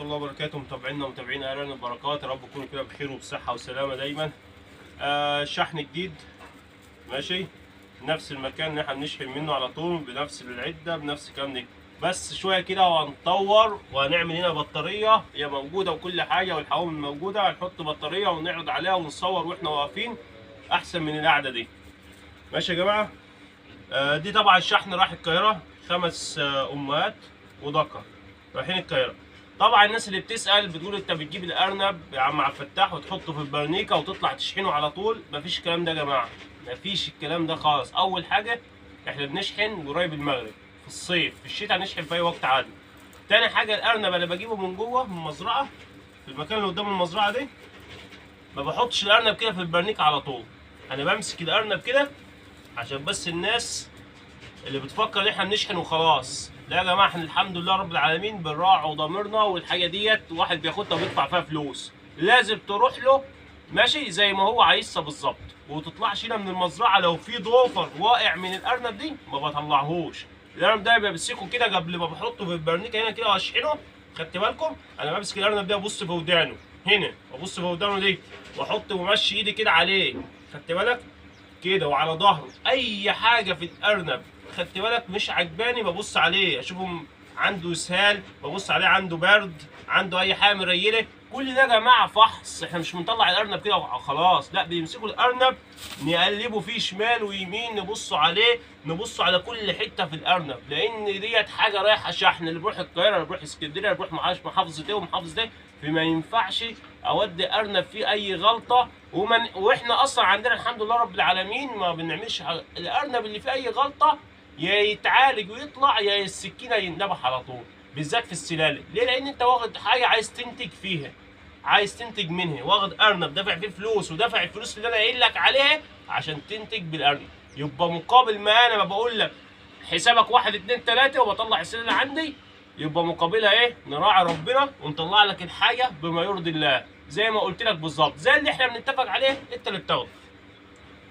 الله وبركاته. متابعينا ومتابعين اهلا البركات، يا رب تكونوا كده بخير وبصحه وسلامه دايما. شحن جديد ماشي، نفس المكان اللي احنا بنشحن منه على طول، بنفس العده بنفس الكلام ده، بس شويه كده وهنطور وهنعمل هنا بطاريه هي موجوده وكل حاجه، والحوامل موجوده، هنحط بطاريه ونعرض عليها ونصور واحنا واقفين احسن من القعده دي. ماشي يا جماعه. دي طبعا الشحن راح القاهره، 5 امهات وذكر رايحين القاهره. طبعا الناس اللي بتسال بتقول انت بتجيب الارنب يا عم عبد الفتاح وتحطه في البرنيكه وتطلع تشحنه على طول. مفيش الكلام ده يا جماعه، مفيش الكلام ده خالص. اول حاجه احنا بنشحن قريب المغرب في الصيف، في الشتاء نشحن في اي وقت عادي. تاني حاجه الارنب انا بجيبه من جوه من المزرعه، في المكان اللي قدام المزرعه دي، ما بحطش الارنب كده في البرنيكه على طول. انا بمسك الارنب كده عشان بس الناس اللي بتفكر ان احنا بنشحن وخلاص. لا يا جماعه، احنا الحمد لله رب العالمين بنراعي ضميرنا، والحاجه ديت واحد بياخدها وبيدفع فيها فلوس لازم تروح له ماشي زي ما هو عايزها بالظبط. وتطلعش هنا من المزرعه لو في ضوفر واقع من الارنب دي ما بطلعهوش. الارنب ده بمسكه كده قبل ما بحطه في البرنيكه هنا كده واشحنه. خدت بالكم؟ انا بمسك الارنب ده ابص في ودانه هنا، وابص في ودانه دي، واحط ومشي ايدي كده عليه. خدت بالك؟ كده وعلى ظهره. اي حاجه في الارنب خدت بالك مش عجباني ببص عليه اشوفه عنده اسهال، ببص عليه عنده برد، عنده اي حاجه مريله. كل ده يا جماعه فحص، احنا مش بنطلع الارنب كده خلاص، لا بيمسكوا الارنب نقلبه فيه شمال ويمين، نبصوا عليه، نبصوا على كل حته في الارنب، لان ديت حاجه رايحه شحن، اللي بيروح القاهره اللي بيروح اسكندريه اللي بيروح معاش محافظه ايه ومحافظه ايه، فما ينفعش اودي ارنب فيه اي غلطه. واحنا اصلا عندنا الحمد لله رب العالمين ما بنعملش حاجه. الارنب اللي فيه اي غلطه يا يتعالج ويطلع يا السكينه يندبح على طول، بالذات في السلاله. ليه؟ لان انت واخد حاجه عايز تنتج فيها، عايز تنتج منها، واخد ارنب دافع فيه فلوس ودافع الفلوس اللي انا قايل لك عليها عشان تنتج بالارنب. يبقى مقابل ما انا ما بقول لك حسابك 1 2 3 وبطلع السلاله عندي، يبقى مقابلها ايه؟ نراعي ربنا ونطلع لك الحاجه بما يرضي الله، زي ما قلت لك بالظبط، زي اللي احنا بنتفق عليه انت اللي بتاخده.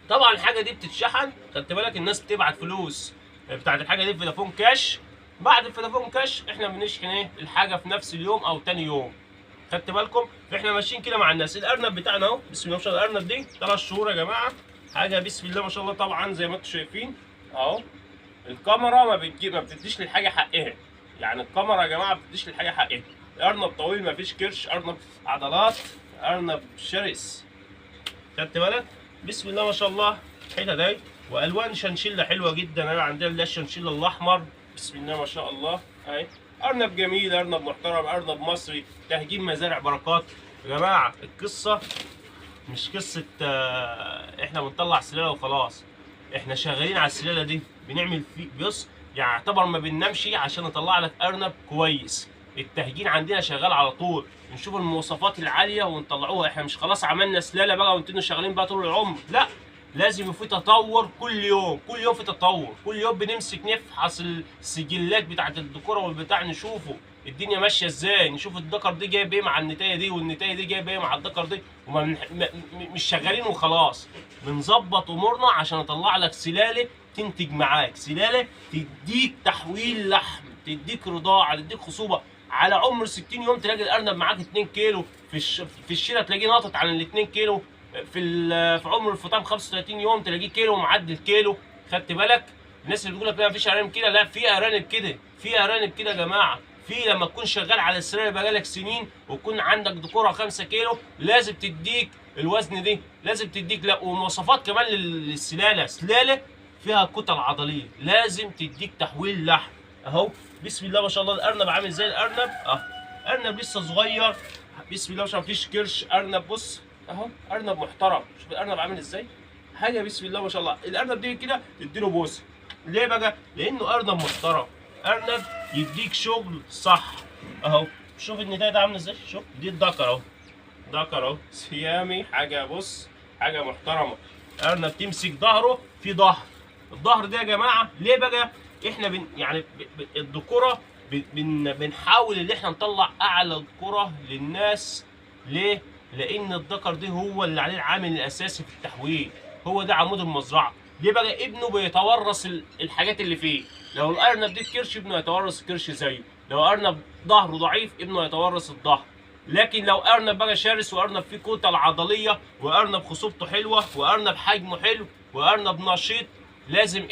طبعا الحاجه دي بتتشحن، خدت بالك الناس بتبعت فلوس بتاعت الحاجه دي في فودافون كاش. بعد الفودافون كاش احنا بنشحن ايه الحاجه في نفس اليوم او تاني يوم. خدت بالكم؟ فاحنا ماشيين كده مع الناس. الارنب بتاعنا اهو بسم الله ما شاء الله، الارنب دي 3 شهور يا جماعه، حاجه بسم الله ما شاء الله. طبعا زي ما انتم شايفين اهو، الكاميرا ما بتديش للحاجه حقها، يعني الكاميرا يا جماعه ما بتديش للحاجه حقها. الارنب طويل ما فيش كرش، ارنب عضلات، ارنب شرس. خدت بالك؟ بسم الله ما شاء الله. الحته دي والوان شنشله حلوه جدا. انا عندنا اللي الشنشله الاحمر بسم الله ما شاء الله اهي. ارنب جميل، ارنب محترم، ارنب مصري، تهجين مزارع بركات. يا جماعه القصه مش قصه احنا بنطلع سلاله وخلاص، احنا شغالين على السلاله دي، بنعمل فيه بص يعني يعتبر ما بننامش عشان نطلع لك ارنب كويس. التهجين عندنا شغال على طول، نشوف المواصفات العاليه ونطلعوها. احنا مش خلاص عملنا سلاله بقى وانتوا شغالين بقى طول العمر، لا، لازم يبقى في تطور كل يوم، كل يوم في تطور، كل يوم بنمسك نفحص السجلات بتاعت الدكوره والبتاع، نشوفه الدنيا ماشيه ازاي، نشوف الدكر دي جايب ايه مع النتايه دي، والنتايه دي جايب ايه مع الدكر دي. مش شغالين وخلاص، بنظبط امورنا عشان اطلع لك سلاله تنتج معاك، سلاله تديك تحويل لحم، تديك رضاعه، تديك خصوبه. على عمر 60 يوم تلاقي الارنب معاك 2 كيلو، في الشتاء تلاقيه ناطط على ال 2 كيلو، في عمر الفطام 35 يوم تلاقيه كيلو ومعدي الكيلو. خدت بالك؟ الناس اللي بتقول لك لا مفيش ارانب كده، لا في ارانب كده، في ارانب كده يا جماعه. في لما تكون شغال على السلاله بقالك سنين ويكون عندك دكوره 5 كيلو لازم تديك الوزن دي، لازم تديك لا ومواصفات كمان للسلاله، سلاله فيها كتل عضليه لازم تديك تحويل لحم. اهو بسم الله ما شاء الله الارنب عامل زي الارنب ارنب لسه صغير بسم الله ما شاء الله، مفيش كرش. ارنب بص اهو، ارنب محترم. شوف الارنب عامل ازاي، حاجه بسم الله ما شاء الله. الارنب دي كده تديله بوسه. ليه بقى؟ لانه ارنب محترم، ارنب يديك شغل صح. اهو شوف النتايه ده عامل ازاي، شوف دي الذكر اهو، ذكر اهو سيامي، حاجه بص حاجه محترمه. ارنب تمسك ظهره في ظهر، الظهر ده يا جماعه ليه بقى؟ احنا يعني الذكوره بنحاول ان احنا نطلع اعلى ذكوره للناس. ليه؟ لان الذكر ده هو اللي عليه العامل الاساسي في التحويل، هو ده عمود المزرعه. ليه بقى؟ ابنه بيتورث الحاجات اللي فيه، لو الارنب دي كرش ابنه يتورث الكرش زيه، لو ارنب ظهره ضعيف ابنه هيتورث الظهر. لكن لو ارنب بقى شرس وارنب فيه كتل عضليه وارنب خصوبته حلوه وارنب حجمه حلو وارنب نشيط، لازم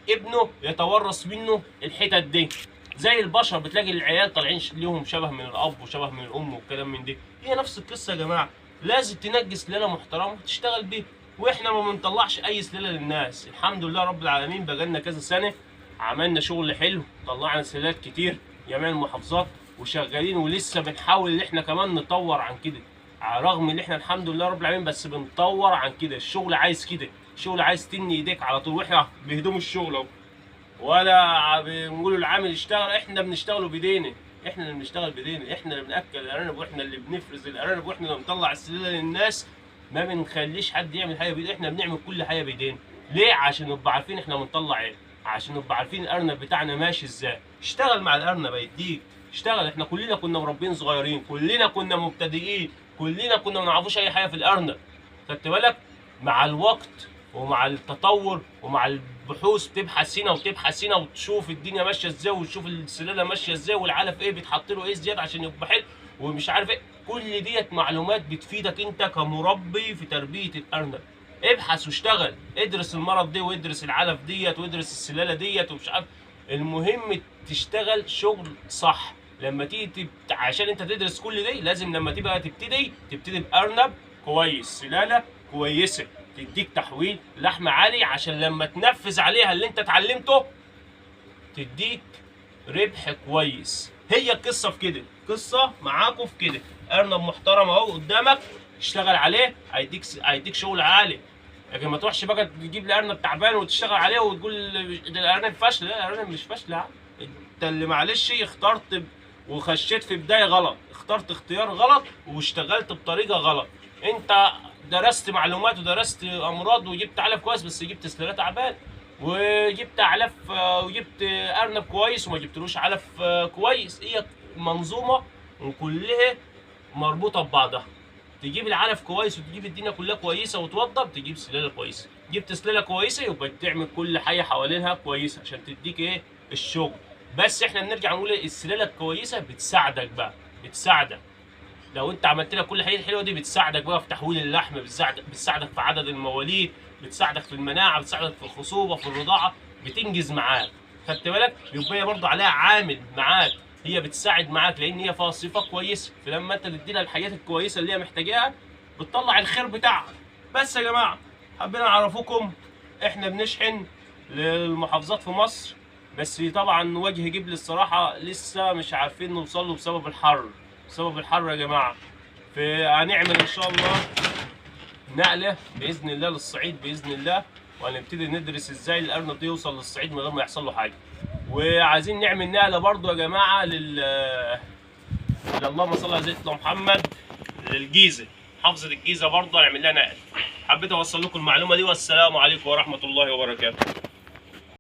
ابنه يتورث منه الحتت دي. زي البشر بتلاقي العيال طالعين ليهم شبه من الاب وشبه من الام والكلام من دي، هي نفس القصه يا جماعه. لازم تنجي سلاله محترمه تشتغل بيها، واحنا ما بنطلعش اي سلاله للناس. الحمد لله رب العالمين بقالنا كذا سنه عملنا شغل حلو، طلعنا سلالات كتير جميع المحافظات وشغالين، ولسه بنحاول ان احنا كمان نطور عن كده، رغم ان احنا الحمد لله رب العالمين بس بنطور عن كده. الشغل عايز كده، الشغل عايز تني ايديك على طول، واحنا بهدوم الشغل اهو، ولا بنقول العامل اشتغل، احنا بنشتغله بايدينا، احنا اللي بنشتغل بايدينا، احنا اللي بناكل الارانب واحنا اللي بنفرز الارانب واحنا اللي بنطلع السلاله للناس. ما بنخليش حد يعمل حاجه بايده، احنا بنعمل كل حاجه بايدينا. ليه؟ عشان نبقى عارفين احنا بنطلع ايه، عشان نبقى عارفين الارنب بتاعنا ماشي ازاي. اشتغل مع الارنب هيديك، اشتغل. احنا كلنا كنا مربين صغيرين، كلنا كنا مبتدئين، كلنا كنا ما نعرفوش اي حاجه في الارنب. خدت بالك؟ مع الوقت ومع التطور ومع البحوث بتبحث هنا وتبحث هنا وتشوف الدنيا ماشيه ازاي وتشوف السلاله ماشيه ازاي والعلف ايه بيتحط له ايه زياده عشان يبقى حلو ومش عارف ايه. كل ديت معلومات بتفيدك انت كمربي في تربيه الارنب. ابحث واشتغل، ادرس المرض دي وادرس العلف ديت وادرس السلاله ديت ومش عارف. المهم تشتغل شغل صح. لما تيجي عشان انت تدرس كل دي لازم لما تبقى تبتدي بارنب كويس، سلاله كويسه تديك تحويل لحم عالي، عشان لما تنفذ عليها اللي انت اتعلمته تديك ربح كويس. هي القصه في كده، قصه معاكم في كده. ارنب محترم اهو قدامك، اشتغل عليه هيديك شغل عالي. لكن ما تروحش بقى تجيب لي ارنب تعبان وتشتغل عليه وتقول ده الارنب فاشل. لا، الارنب مش فاشل يا عم، انت اللي معلش اخترت وخشيت في بدايه غلط، اخترت اختيار غلط واشتغلت بطريقه غلط. انت درست معلومات ودرست امراض وجبت علف كويس بس جبت سلاله تعبان، وجبت علف وجبت ارنب كويس وما جبتلوش علف كويس. هي منظومه وكلها مربوطه ببعضها. تجيب العلف كويس وتجيب الدنيا كلها كويسه وتوضب، تجيب سلاله كويسه. جبت سلاله كويسه يبقى تعمل كل حاجه حوالينها كويسه عشان تديك ايه الشغل. بس احنا بنرجع نقول السلاله الكويسه بتساعدك بقى، بتساعدك لو انت عملت لها كل الحاجات الحلوه دي، بتساعدك بقى في تحويل اللحم، بتساعدك في عدد المواليد، بتساعدك في المناعه، بتساعدك في الخصوبه، في الرضاعه، بتنجز معاك. خدت بالك؟ يبقى هي برضه عليها عامل معاك، هي بتساعد معاك لان هي فيها صفه كويسه، فلما انت تدي لها الحاجات الكويسه اللي هي محتاجاها بتطلع الخير بتاعها. بس يا جماعه حبينا نعرفكم احنا بنشحن للمحافظات في مصر، بس طبعا وجه جبل الصراحه لسه مش عارفين نوصل له بسبب الحر، بسبب الحر يا جماعه. فهنعمل ان شاء الله نقله باذن الله للصعيد باذن الله، وهنبتدي ندرس ازاي الارنب ده يوصل للصعيد من غير ما يحصل له حاجه. وعايزين نعمل نقله برضو يا جماعه اللهم صل على سيدنا محمد للجيزه، محافظه الجيزه برضو هنعمل لها نقله. حبيت اوصل لكم المعلومه دي، والسلام عليكم ورحمه الله وبركاته.